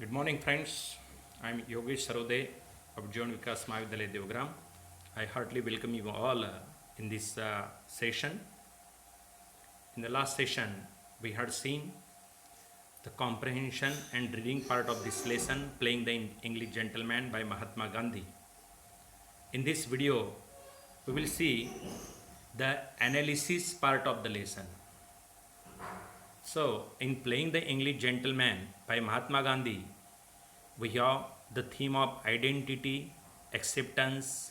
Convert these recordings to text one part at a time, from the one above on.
Good morning, friends. I'm Yogesh Sarode of John Vikas Mahavidyalaya Deogram. I heartily welcome you all in this session. In the last session, we had seen the comprehension and reading part of this lesson, Playing the English Gentleman by Mahatma Gandhi. In this video, we will see the analysis part of the lesson. So, in Playing the English Gentleman by Mahatma Gandhi, we have the theme of identity, acceptance,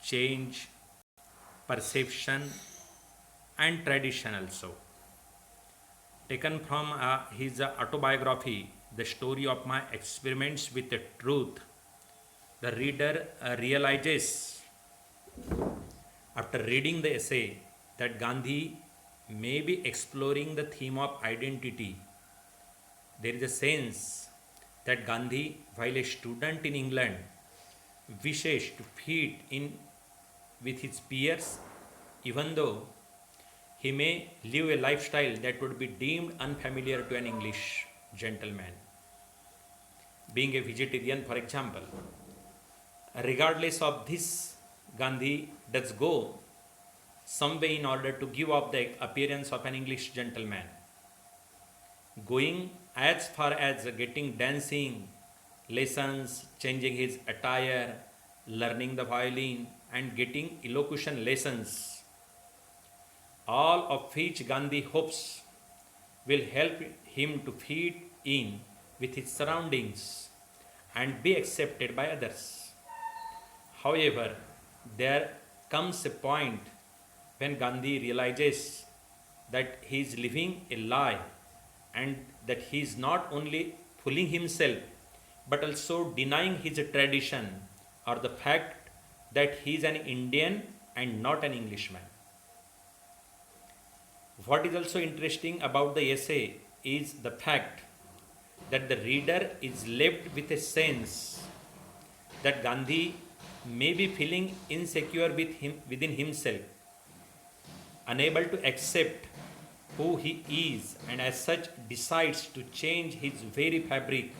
change, perception, and tradition also. Taken from his autobiography, The Story of My Experiments with the Truth, the reader realizes after reading the essay that Gandhi may be exploring the theme of identity. There is a sense that Gandhi, while a student in England, wishes to fit in with his peers, even though he may live a lifestyle that would be deemed unfamiliar to an English gentleman. Being a vegetarian, for example. Regardless of this, Gandhi does go some way in order to give up the appearance of an English gentleman, going as far as getting dancing lessons, changing his attire, learning the violin, and getting elocution lessons, all of which Gandhi hopes will help him to fit in with his surroundings and be accepted by others. However, there comes a point when Gandhi realizes that he is living a lie and that he is not only fooling himself but also denying his tradition or the fact that he is an Indian and not an Englishman. What is also interesting about the essay is the fact that the reader is left with a sense that Gandhi may be feeling insecure within himself, unable to accept who he is, and as such decides to change his very fabric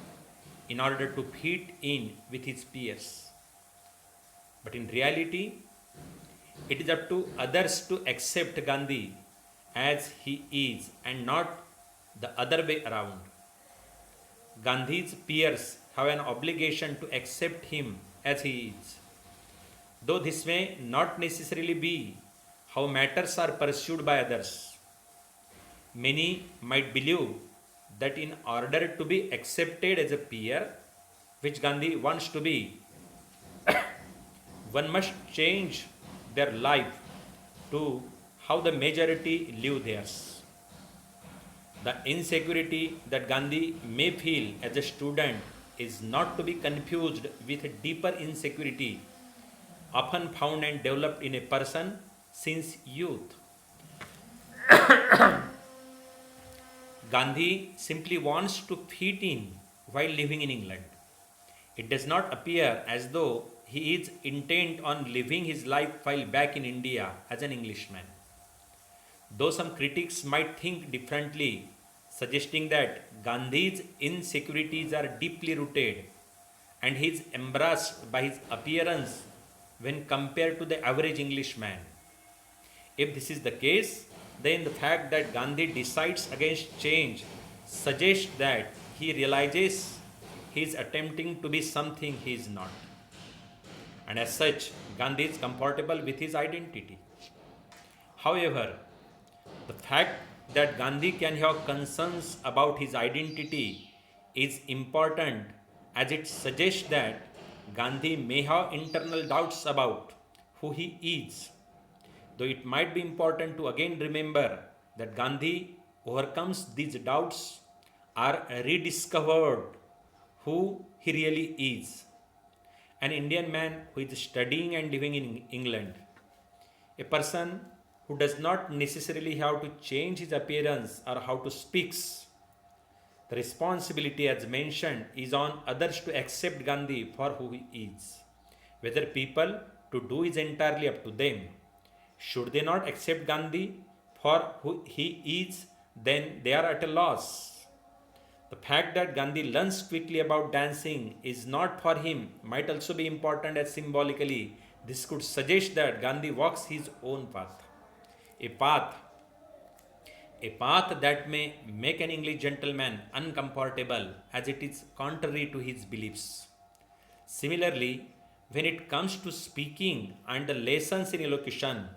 in order to fit in with his peers. But in reality, it is up to others to accept Gandhi as he is and not the other way around. Gandhi's peers have an obligation to accept him as he is. Though this may not necessarily be how matters are pursued by others, many might believe that in order to be accepted as a peer, which Gandhi wants to be, one must change their life to how the majority live theirs. The insecurity that Gandhi may feel as a student is not to be confused with a deeper insecurity often found and developed in a person since youth. Gandhi simply wants to fit in while living in England. It does not appear as though he is intent on living his life while back in India as an Englishman. Though some critics might think differently, suggesting that Gandhi's insecurities are deeply rooted and he is embarrassed by his appearance when compared to the average Englishman. If this is the case, then the fact that Gandhi decides against change suggests that he realizes he is attempting to be something he is not. And as such, Gandhi is comfortable with his identity. However, the fact that Gandhi can have concerns about his identity is important as it suggests that Gandhi may have internal doubts about who he is. Though it might be important to again remember that Gandhi overcomes these doubts or rediscovered who he really is. An Indian man who is studying and living in England. A person who does not necessarily have to change his appearance or how to speak. The responsibility, as mentioned, is on others to accept Gandhi for who he is. Whether people to do is entirely up to them. Should they not accept Gandhi for who he is, then they are at a loss. The fact that Gandhi learns quickly about dancing is not for him might also be important as symbolically this could suggest that Gandhi walks his own path. A path a path that may make an English gentleman uncomfortable as it is contrary to his beliefs. Similarly, when it comes to speaking and the lessons in elocution,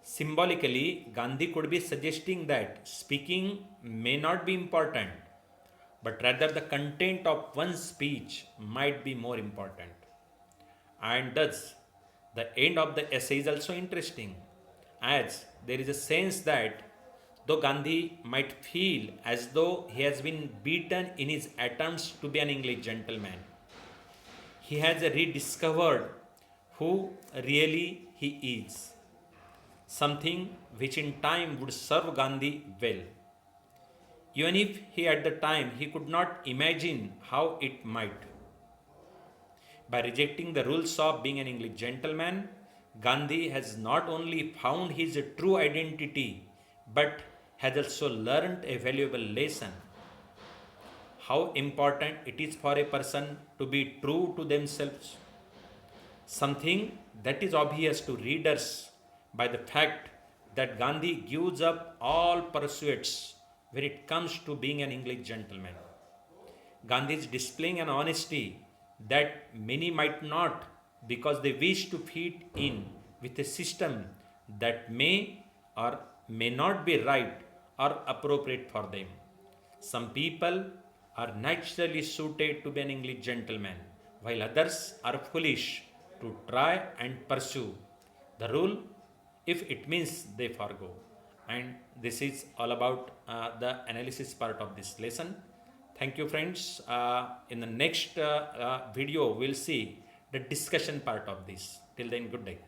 symbolically, Gandhi could be suggesting that speaking may not be important, but rather the content of one's speech might be more important. And thus, the end of the essay is also interesting, as there is a sense that though Gandhi might feel as though he has been beaten in his attempts to be an English gentleman, he has rediscovered who really he is, something which in time would serve Gandhi well, even if he at the time he could not imagine how it might. By rejecting the rules of being an English gentleman, Gandhi has not only found his true identity but has also learned a valuable lesson how important it is for a person to be true to themselves, something that is obvious to readers by the fact that Gandhi gives up all pursuits when it comes to being an English gentleman. Gandhi is displaying an honesty that many might not because they wish to fit in with a system that may or may not be right or appropriate for them. Some people are naturally suited to be an English gentleman, while others are foolish to try and pursue the rule if it means they forego. And this is all about the analysis part of this lesson. Thank you, friends. In the next video, we'll see the discussion part of this. Till then, good day.